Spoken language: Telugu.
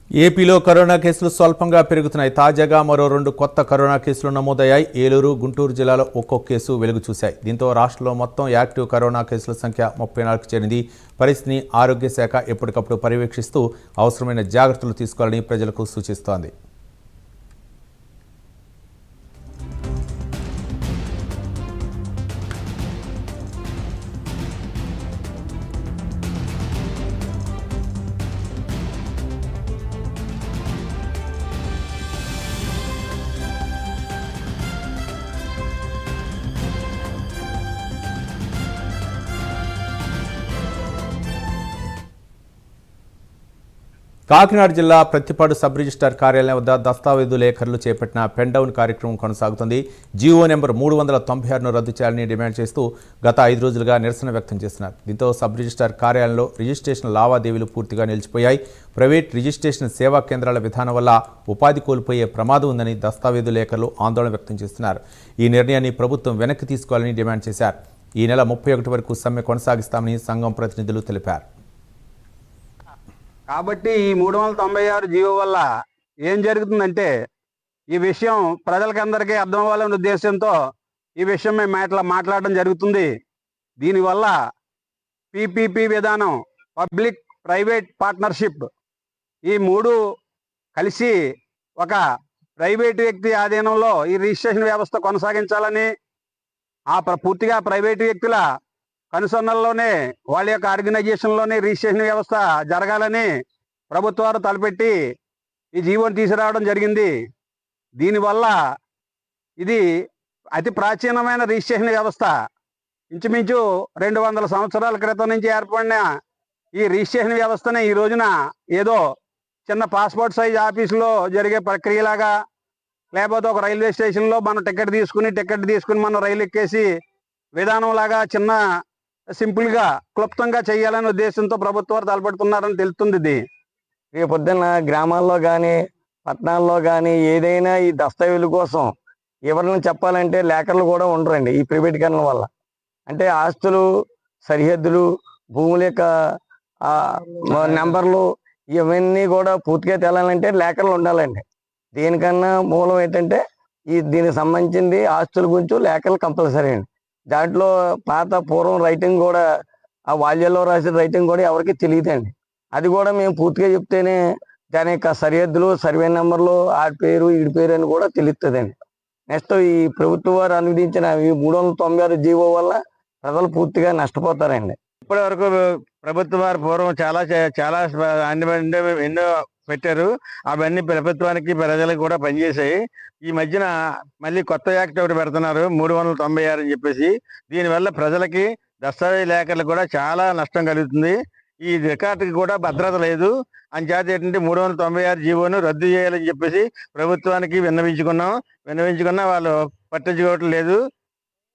ఏపీలో కరోనా కేసులు స్వల్పంగా పెరుగుతున్నాయి. తాజాగా మరో 2 కొత్త కరోనా కేసులు నమోదయ్యాయి. ఏలూరు, గుంటూరు జిల్లాలో ఒక్కో కేసు వెలుగు చూశాయి. దీంతో రాష్ట్రంలో మొత్తం యాక్టివ్ కరోనా కేసుల సంఖ్య 34కు చేరింది. పరిస్థితిని ఆరోగ్య శాఖ ఎప్పటికప్పుడు పర్యవేక్షిస్తూ అవసరమైన జాగ్రత్తలు తీసుకోవాలని ప్రజలకు సూచిస్తోంది. కాకినాడ జిల్లా ప్రత్తిపాడు సబ్ రిజిస్ట్రార్ కార్యాలయం వద్ద దస్తావేజు లేఖరులు చేపట్టిన పెన్ డౌన్ కార్యక్రమం కొనసాగుతుంది. జీవో నెంబర్ 396ను రద్దు చేయాలని డిమాండ్ చేస్తూ గత 5 రోజులుగా నిరసన వ్యక్తం చేస్తున్నారు. దీంతో సబ్ రిజిస్ట్రార్ కార్యాలయంలో రిజిస్ట్రేషన్ లావాదేవీలు పూర్తిగా నిలిచిపోయాయి. ప్రైవేట్ రిజిస్ట్రేషన్ సేవా కేంద్రాల విధానం వల్ల ఉపాధి కోల్పోయే ప్రమాదం ఉందని దస్తావేజు లేఖరులు ఆందోళన వ్యక్తం చేస్తున్నారు. ఈ నిర్ణయాన్ని ప్రభుత్వం వెనక్కి తీసుకోవాలని డిమాండ్ చేశారు. ఈ నెల 31 వరకు సమ్మె కొనసాగిస్తామని సంఘం ప్రతినిధులు తెలిపారు. కాబట్టి ఈ 396 జీవో వల్ల ఏం జరుగుతుందంటే ఈ విషయం ప్రజలకందరికీ అర్థం అవ్వాలనే ఉద్దేశంతో ఈ విషయం మేము మాట్లాడడం జరుగుతుంది. దీనివల్ల పీపీపీ విధానం, పబ్లిక్ ప్రైవేట్ పార్ట్నర్షిప్, ఈ 3 కలిసి ఒక ప్రైవేటు వ్యక్తి ఆధీనంలో ఈ రిజిస్ట్రేషన్ వ్యవస్థ కొనసాగించాలని, పూర్తిగా ప్రైవేటు వ్యక్తుల కనుసన్నల్లోనే వాళ్ళ యొక్క ఆర్గనైజేషన్లోనే రిజిస్ట్రేషన్ వ్యవస్థ జరగాలని ప్రభుత్వాలు తలపెట్టి ఈ జీవోని తీసుకురావడం జరిగింది. దీనివల్ల ఇది అతి ప్రాచీనమైన రిజిస్ట్రేషన్ వ్యవస్థ. ఇంచుమించు 200 సంవత్సరాల క్రితం నుంచి ఏర్పడిన ఈ రిజిస్ట్రేషన్ వ్యవస్థని ఈ రోజున ఏదో చిన్న పాస్పోర్ట్ సైజ్ ఆఫీసులో జరిగే ప్రక్రియలాగా, లేకపోతే ఒక రైల్వే స్టేషన్లో మనం టికెట్ తీసుకుని మనం రైలు ఎక్కేసి విధానంలాగా చిన్న సింపుల్గా క్లుప్తంగా చేయాలనే ఉద్దేశంతో ప్రభుత్వాలు తలపెడుతున్నారని తెలుస్తుంది. ఇది రేపు పొద్దున్న గ్రామాల్లో కానీ పట్టణాల్లో కానీ ఏదైనా ఈ దస్తావేజుల కోసం ఎవరిని చెప్పాలంటే లేఖర్లు కూడా ఉండరండి. ఈ ప్రైవేటీకరణ వల్ల అంటే ఆస్తులు, సరిహద్దులు, భూముల యొక్క నెంబర్లు ఇవన్నీ కూడా పూర్తిగా తెలాలంటే లేఖర్లు ఉండాలండి. దీనికన్నా మూలం ఏంటంటే దీనికి సంబంధించింది ఆస్తుల గురించి లేఖలు కంపల్సరీ అండి. దాంట్లో పూర్వం రైటింగ్ కూడా, ఆ వాల్యాల్లో రాసిన రైటింగ్ కూడా ఎవరికి తెలియదండి. అది కూడా మేము పూర్తిగా చెప్తేనే దాని యొక్క సరిహద్దులు, సర్వే నెంబర్లు, ఆడి పేరు ఈడి పేరు అని కూడా తెలుస్తుందండి. నెక్స్ట్ ఈ ప్రభుత్వం వారు అనువదించిన ఈ 396 జీవో వల్ల ప్రజలు పూర్తిగా నష్టపోతారండి. ఇప్పటి వరకు ప్రభుత్వం వారు పూర్వం చాలా ఎన్నో పెట్టారు. అవన్నీ ప్రభుత్వానికి ప్రజలకు కూడా పనిచేసాయి. ఈ మధ్యన మళ్ళీ కొత్త యాక్ట్ ఒకటి పెడుతున్నారు 396 అని చెప్పేసి. దీనివల్ల ప్రజలకి దస్తావేజీ లేఖలకు కూడా చాలా నష్టం కలుగుతుంది. ఈ రికార్డుకి కూడా భద్రత లేదు. అంచేత ఏంటంటే 396 జీవోను రద్దు చేయాలని చెప్పేసి ప్రభుత్వానికి విన్నవించుకున్నా వాళ్ళు పట్టించుకోవటం లేదు.